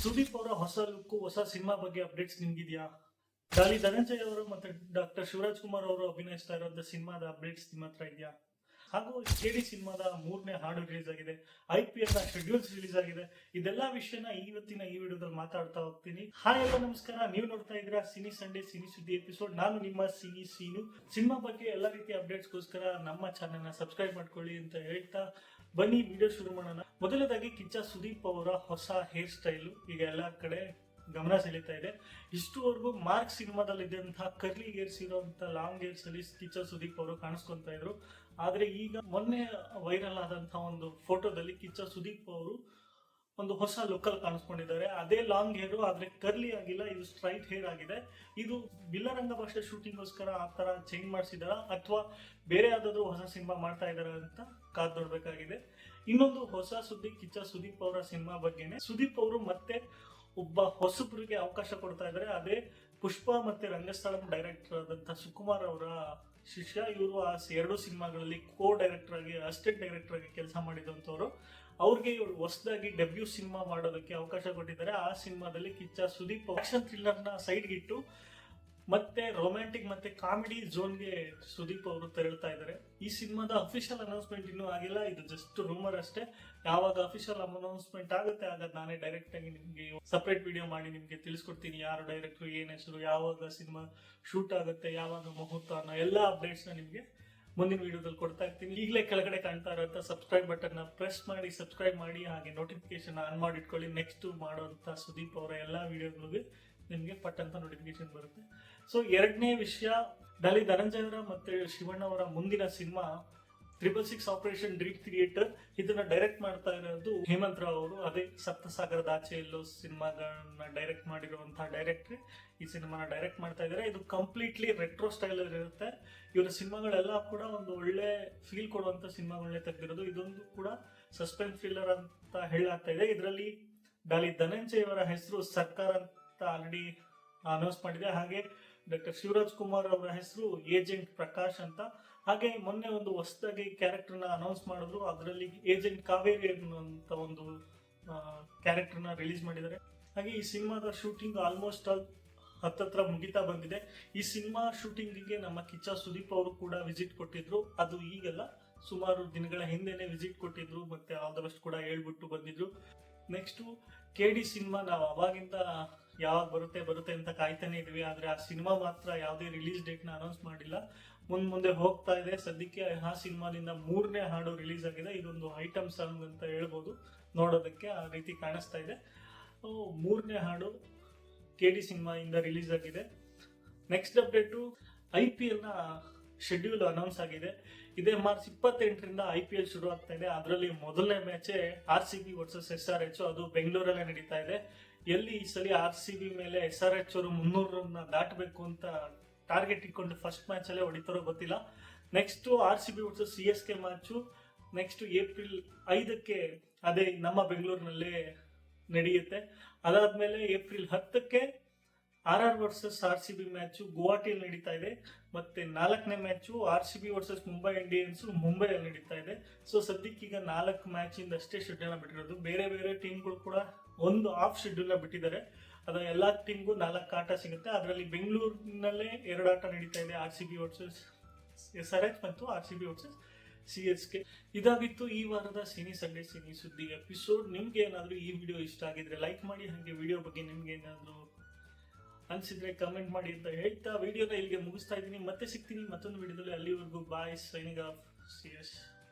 ಸುದೀಪ್ ಅವರ ಹೊಸ ಲುಕ್, ಹೊಸ ಸಿನಿಮಾ ಬಗ್ಗೆ ಅಪ್ಡೇಟ್ಸ್ ನಿಮ್ಗಿದ್ಯಾ? ಡಾಲಿ ಧನಂಜಯ್ ಅವರು ಮತ್ತೆ ಡಾಕ್ಟರ್ ಶಿವರಾಜ್ ಕುಮಾರ್ ಅವರು ಅಭಿನಯಿಸ್ತಾ ಇರೋ ಸಿನಿಮಾದ ಅಪ್ಡೇಟ್ಸ್ ನಿಮ್ಮ ಹತ್ರ ಇದೆಯಾ? ಹಾಗೂ ಕೆಡಿ ಸಿನಿಮಾದ 3ನೇ ಹಾಡು ರಿಲೀಸ್ ಆಗಿದೆ, IPL ನ ಶೆಡ್ಯೂಲ್ಸ್ ರಿಲೀಸ್ ಆಗಿದೆ. ಇದೆಲ್ಲಾ ವಿಷಯನ ಇವತ್ತಿನ ಈ ವಿಡಿಯೋದಲ್ಲಿ ಮಾತಾಡ್ತಾ ಹೋಗ್ತೀನಿ. ಹಾಯ್ ಎಲ್ಲ ನಮಸ್ಕಾರ, ನೀವು ನೋಡ್ತಾ ಇದ್ದೀರಾ ಸಿನಿ ಸಂಡೇ ಸಿನಿ ಸುದ್ದಿ ಎಪಿಸೋಡ್. ನಾನು ನಿಮ್ಮ ಸಿನಿ ಸೀನು. ಸಿನಿಮಾ ಬಗ್ಗೆ ಎಲ್ಲ ರೀತಿಯ ಅಪ್ಡೇಟ್ಸ್ಗೋಸ್ಕರ ನಮ್ಮ ಚಾನೆಲ್ ನ ಸಬ್ಸ್ಕ್ರೈಬ್ ಮಾಡ್ಕೊಳ್ಳಿ ಅಂತ ಹೇಳ್ತಾ ಬನ್ನಿ ವಿಡಿಯೋ ಶುರು ಮಾಡೋಣ. ಮೊದಲನೇದಾಗಿ ಕಿಚ್ಚ ಸುದೀಪ್ ಅವರ ಹೊಸ ಹೇರ್ ಸ್ಟೈಲು ಈಗ ಎಲ್ಲ ಕಡೆ ಗಮನ ಸೆಳೀತಾ ಇದೆ. ಇಷ್ಟುವರೆಗೂ ಮಾರ್ಕ್ ಸಿನಿಮಾದಲ್ಲಿ ಇದ್ದಂತಹ ಕರ್ಲಿ ಹೇರ್ಸ್ ಇರುವಂತ ಲಾಂಗ್ ಹೇರ್ಸ್ ಅಲ್ಲಿ ಕಿಚ್ಚ ಸುದೀಪ್ ಅವರು ಕಾಣಿಸ್ಕೊಂತಾ ಇದ್ರು. ಆದ್ರೆ ಈಗ ಮೊನ್ನೆ ವೈರಲ್ ಆದಂತಹ ಒಂದು ಫೋಟೋದಲ್ಲಿ ಕಿಚ್ಚ ಸುದೀಪ್ ಅವರು ಒಂದು ಹೊಸ ಲುಕ್ ಅಲ್ಲಿ ಕಾಣಿಸ್ಕೊಂಡಿದ್ದಾರೆ. ಅದೇ ಲಾಂಗ್ ಹೇರ್ ಆದ್ರೆ ಕರ್ಲಿ ಆಗಿಲ್ಲ, ಇದು ಸ್ಟ್ರೈಟ್ ಹೇರ್ ಆಗಿದೆ. ಇದು ಬಿಲ್ಲರಂಗ ಭಾಷೆ ಶೂಟಿಂಗ್ ಗೋಸ್ಕರ ಆ ತರ ಚೇಂಜ್ ಮಾಡಿಸಿದಾರ ಅಥವಾ ಬೇರೆ ಯಾವ್ದಾದ್ರು ಹೊಸ ಸಿನಿಮಾ ಮಾಡ್ತಾ ಇದಾರ ಅಂತ ಕಾದ್ ನೋಡ್ಬೇಕಾಗಿದೆ. ಇನ್ನೊಂದು ಹೊಸ ಸುದ್ದಿ ಕಿಚ್ಚ ಸುದೀಪ್ ಅವರ ಸಿನಿಮಾ ಬಗ್ಗೆನೆ. ಸುದೀಪ್ ಅವರು ಮತ್ತೆ ಒಬ್ಬ ಹೊಸಬರಿಗೆ ಅವಕಾಶ ಕೊಡ್ತಾ ಇದ್ದಾರೆ. ಅದೇ ಪುಷ್ಪ ಮತ್ತೆ ರಂಗಸ್ಥಳಂ ಡೈರೆಕ್ಟರ್ ಆದಂತಹ ಸುಕುಮಾರ್ ಅವರ ಶಿಷ್ಯ. ಇವರು ಆ 2 ಸಿನಿಮಾಗಳಲ್ಲಿ ಕೋ ಡೈರೆಕ್ಟರ್ ಆಗಿ, ಅಸಿಸ್ಟೆಂಟ್ ಡೈರೆಕ್ಟರ್ ಆಗಿ ಕೆಲಸ ಮಾಡಿದಂತವ್ರು. ಅವ್ರಿಗೆ ಇವರು ಹೊಸದಾಗಿ ಡೆಬ್ಯೂ ಸಿನಿಮಾ ಮಾಡೋದಕ್ಕೆ ಅವಕಾಶ ಕೊಟ್ಟಿದ್ದಾರೆ. ಆ ಸಿನಿಮಾದಲ್ಲಿ ಕಿಚ್ಚ ಸುದೀಪ್ ಆಕ್ಷನ್ ಥ್ರಿಲ್ಲರ್ ನ ಸೈಡ್ಗೆ ಇಟ್ಟು ಮತ್ತೆ ರೊಮ್ಯಾಂಟಿಕ್ ಮತ್ತೆ ಕಾಮಿಡಿ ಝೋನ್ಗೆ ಸುದೀಪ್ ಅವರು ತೆರಳ್ತಾ ಇದ್ದಾರೆ. ಈ ಸಿನಿಮಾದ ಅಫಿಷಿಯಲ್ ಅನೌನ್ಸ್ಮೆಂಟ್ ಇನ್ನೂ ಆಗಿಲ್ಲ, ಇದು ಜಸ್ಟ್ ರೂಮರ್ ಅಷ್ಟೇ. ಯಾವಾಗ ಅಫಿಷಿಯಲ್ ಅನೌನ್ಸ್ಮೆಂಟ್ ಆಗುತ್ತೆ ಆಗ ನಾನೇ ಡೈರೆಕ್ಟ್ ಆಗಿ ನಿಮ್ಗೆ ಸಪರೇಟ್ ವಿಡಿಯೋ ಮಾಡಿ ನಿಮ್ಗೆ ತಿಳಿಸ್ಕೊಡ್ತೀನಿ. ಯಾರು ಡೈರೆಕ್ಟರ್, ಏನ್ ಹೆಸರು, ಯಾವಾಗ ಸಿನಿಮಾ ಶೂಟ್ ಆಗುತ್ತೆ, ಯಾವಾಗ ಮುಹೂರ್ತ ಅನ್ನೋ ಎಲ್ಲ ಅಪ್ಡೇಟ್ಸ್ ನ ನಿಮ್ಗೆ ಮುಂದಿನ ವಿಡಿಯೋದಲ್ಲಿ ಕೊಡ್ತಾ ಇರ್ತೀನಿ. ಈಗಲೇ ಕೆಳಗಡೆ ಕಾಣ್ತಾ ಇರೋಂಥ ಸಬ್ಸ್ಕ್ರೈಬ್ ಬಟನ್ ನ ಪ್ರೆಸ್ ಮಾಡಿ ಸಬ್ಸ್ಕ್ರೈಬ್ ಮಾಡಿ, ಹಾಗೆ ನೋಟಿಫಿಕೇಶನ್ ಆನ್ ಮಾಡಿ ಇಟ್ಕೊಳ್ಳಿ. ನೆಕ್ಸ್ಟ್ ಮಾಡುವಂತ ಸುದೀಪ್ ಅವರ ಎಲ್ಲಾ ವಿಡಿಯೋಗಳಿಗೆ ನಿಮ್ಗೆ ಪಟ್ ಅಂತ ನೋಟಿಫಿಕೇಶನ್ ಬರುತ್ತೆ. ಸೊ 2ನೇ ವಿಷಯ, ಡಾಲಿ ಧನಂಜಯ ಅವರ ಮತ್ತೆ ಶಿವಣ್ಣ ಅವರ ಮುಂದಿನ ಸಿನಿಮಾ 666 ಆಪರೇಷನ್ ಡ್ರೀಮ್ ಥಿಯೇಟರ್. ಇದನ್ನ ಡೈರೆಕ್ಟ್ ಮಾಡ್ತಾ ಇರೋದು ಹೇಮಂತ್ ರಾವ್ ಅವರು. ಅದೇ ಸಪ್ತಸಾಗರದ ಆಚೆ ಎಲ್ಲೋ ಸಿನಿಮಾಗಳನ್ನ ಡೈರೆಕ್ಟ್ ಮಾಡಿರುವಂತಹ ಡೈರೆಕ್ಟರ್ ಈ ಸಿನಿಮಾನ ಡೈರೆಕ್ಟ್ ಮಾಡ್ತಾ ಇದ್ದಾರೆ. ಇದು ಕಂಪ್ಲೀಟ್ಲಿ ರೆಟ್ರೋ ಸ್ಟೈಲ್ ಅಲ್ಲಿ ಇರುತ್ತೆ. ಇವರ ಸಿನಿಮಾಗಳೆಲ್ಲ ಕೂಡ ಒಂದು ಒಳ್ಳೆ ಫೀಲ್ ಕೊಡುವಂತ ಸಿನಿಮಾಗಳನ್ನೇ ತೆಗೆದಿರೋದು. ಇದೊಂದು ಕೂಡ ಸಸ್ಪೆನ್ಸ್ ಥ್ರಿಲ್ಲರ್ ಅಂತ ಹೇಳಲಾಗ್ತಾ ಇದೆ. ಇದರಲ್ಲಿ ಡಾಲಿ ಧನಂಜಯ್ ಅವರ ಹೆಸರು ಸರ್ಕಾರ ಅಂತ ಆಲ್ರೆಡಿ ಅನೌನ್ಸ್ ಮಾಡಿದೆ. ಹಾಗೆ ಡಾಕ್ಟರ್ ಶಿವರಾಜ್ ಕುಮಾರ್ ಅವರ ಹೆಸರು ಏಜೆಂಟ್ ಪ್ರಕಾಶ್ ಅಂತ. ಹಾಗೆ ಮೊನ್ನೆ ಒಂದು ಹೊಸದಾಗಿ ಕ್ಯಾರೆಕ್ಟರ್ ನ ಅನೌನ್ಸ್ ಮಾಡಿದ್ರು. ಅದರಲ್ಲಿ ಏಜೆಂಟ್ ಕಾವೇರಿ ಅನ್ನುವಂತ ಒಂದು ಕ್ಯಾರೆಕ್ಟರ್ ನ ರಿಲೀಸ್ ಮಾಡಿದ್ದಾರೆ. ಹಾಗೆ ಈ ಸಿನಿಮಾದ ಶೂಟಿಂಗ್ ಆಲ್ಮೋಸ್ಟ್ ಹತ್ತತ್ರ ಮುಗಿತಾ ಬಂದಿದೆ. ಈ ಸಿನಿಮಾ ಶೂಟಿಂಗಿಗೆ ನಮ್ಮ ಕಿಚ್ಚ ಸುದೀಪ್ ಅವರು ಕೂಡ ವಿಸಿಟ್ ಕೊಟ್ಟಿದ್ರು. ಅದು ಈಗಲ್ಲ, ಸುಮಾರು ದಿನಗಳ ಹಿಂದೆನೆ ವಿಸಿಟ್ ಕೊಟ್ಟಿದ್ರು. ಮತ್ತೆ ಆಲ್ ದ ಬೆಸ್ಟ್ ಕೂಡ ಹೇಳ್ಬಿಟ್ಟು ಬಂದಿದ್ರು. ನೆಕ್ಸ್ಟ್ ಕೆಡಿ ಸಿನಿಮಾ ನಾವು ಅವಾಗಿಂದ ಯಾವಾಗ ಬರುತ್ತೆ ಅಂತ ಕಾಯ್ತಾನೆ ಇದ್ವಿ. ಆದ್ರೆ ಆ ಸಿನಿಮಾ ಮಾತ್ರ ಯಾವುದೇ ರಿಲೀಸ್ ಡೇಟ್ ನ ಅನೌನ್ಸ್ ಮಾಡಿಲ್ಲ. ಮುಂದೆ ಹೋಗ್ತಾ ಇದೆ. ಸದ್ಯಕ್ಕೆ ಆ ಸಿನಿಮಾದಿಂದ 3ನೇ ಹಾಡು ರಿಲೀಸ್ ಆಗಿದೆ. ಇದೊಂದು ಐಟಮ್ ಸಾಂಗ್ ಅಂತ ಹೇಳ್ಬೋದು, ನೋಡೋದಕ್ಕೆ ಆ ರೀತಿ ಕಾಣಿಸ್ತಾ ಇದೆ. 3ನೇ ಹಾಡು ಕೆಡಿ ಸಿನಿಮಾ ಇಂದ ರಿಲೀಸ್ ಆಗಿದೆ. ನೆಕ್ಸ್ಟ್ ಅಪ್ಡೇಟು, IPL ನ ಶೆಡ್ಯೂಲ್ ಅನೌನ್ಸ್ ಆಗಿದೆ. ಇದೇ ಮಾರ್ಚ್ 28ರಿಂದ IPL ಶುರು ಆಗ್ತಾ ಇದೆ. ಅದರಲ್ಲಿ ಮೊದಲನೇ ಮ್ಯಾಚ್ RCB ವರ್ಸಸ್ SRH. ಅದು ಬೆಂಗಳೂರಲ್ಲೇ ನಡೀತಾ ಇದೆ. ಎಲ್ಲಿ ಈ ಸಲ RCB ಮೇಲೆ SRH ಅವರು 300 ರನ್ ದಾಟಬೇಕು ಅಂತ ಟಾರ್ಗೆಟ್ ಇಟ್ಕೊಂಡು ಫಸ್ಟ್ ಮ್ಯಾಚ್ ಅಲ್ಲೇ ಹೊಡಿತಾರೋ ಗೊತ್ತಿಲ್ಲ. Next RCB versus CSK match next April 5ಕ್ಕೆ ಅದೇ ನಮ್ಮ ಬೆಂಗಳೂರಿನಲ್ಲೇ ನಡೆಯುತ್ತೆ. ಅದಾದ್ಮೇಲೆ ಏಪ್ರಿಲ್ 10ಕ್ಕೆ RR ವರ್ಸಸ್ RCB ಮ್ಯಾಚ್ ಗುವಾಹಟಿಯಲ್ಲಿ ನಡೀತಾ ಇದೆ. ಮತ್ತೆ 4ನೇ match RCB versus Mumbai Indians ಮುಂಬೈಯಲ್ಲಿ ನಡೀತಾ ಇದೆ. ಸೊ ಸದ್ಯಕ್ಕೀಗ 4 ಮ್ಯಾಚ್ ಇಂದ ಅಷ್ಟೇ ಶೆಡ್ಯೂಲ್ ಬಿಟ್ಟಿರೋದು. ಬೇರೆ ಟೀಮ್ಗಳು ಕೂಡ ಒಂದು ಆಫ್ ಶೆಡ್ಯೂಲ್ ನ ಬಿಟ್ಟಿದ್ದಾರೆ. ಅದ ಎಲ್ಲಾ ಟೀಮ್ಗೂ 4 ಆಟ ಸಿಗುತ್ತೆ. ಅದರಲ್ಲಿ ಬೆಂಗಳೂರಿನಲ್ಲೇ 2 ಆಟ ನಡೀತಾ ಇದೆ, RCB ವರ್ಸಸ್ SRH ಮತ್ತು RCB ವರ್ಸಸ್ CSK. ಇದಾಗಿತ್ತು ಈ ವಾರದ ಸಿನಿ ಸಂಡೇ ಸಿನಿ ಸುದ್ದಿ ಎಪಿಸೋಡ್. ನಿಮ್ಗೆ ಏನಾದ್ರು ಈ ವಿಡಿಯೋ ಇಷ್ಟ ಆಗಿದ್ರೆ ಲೈಕ್ ಮಾಡಿ. ಹಾಗೆ ವಿಡಿಯೋ ಬಗ್ಗೆ ನಿಮ್ಗೆ ಏನಾದ್ರು ಅನ್ಸಿದ್ರೆ ಕಮೆಂಟ್ ಮಾಡಿ ಅಂತ ಹೇಳ್ತಾ ವಿಡಿಯೋನ ಇಲ್ಲಿಗೆ ಮುಗಿಸ್ತಾ ಇದ್ದೀನಿ. ಮತ್ತೆ ಸಿಗ್ತೀನಿ ಮತ್ತೊಂದು ವಿಡಿಯೋದಲ್ಲಿ. ಅಲ್ಲಿವರೆಗೂ ಬಾಯ್, ಸೈನಿಂಗ್ ಆಫ್, CS.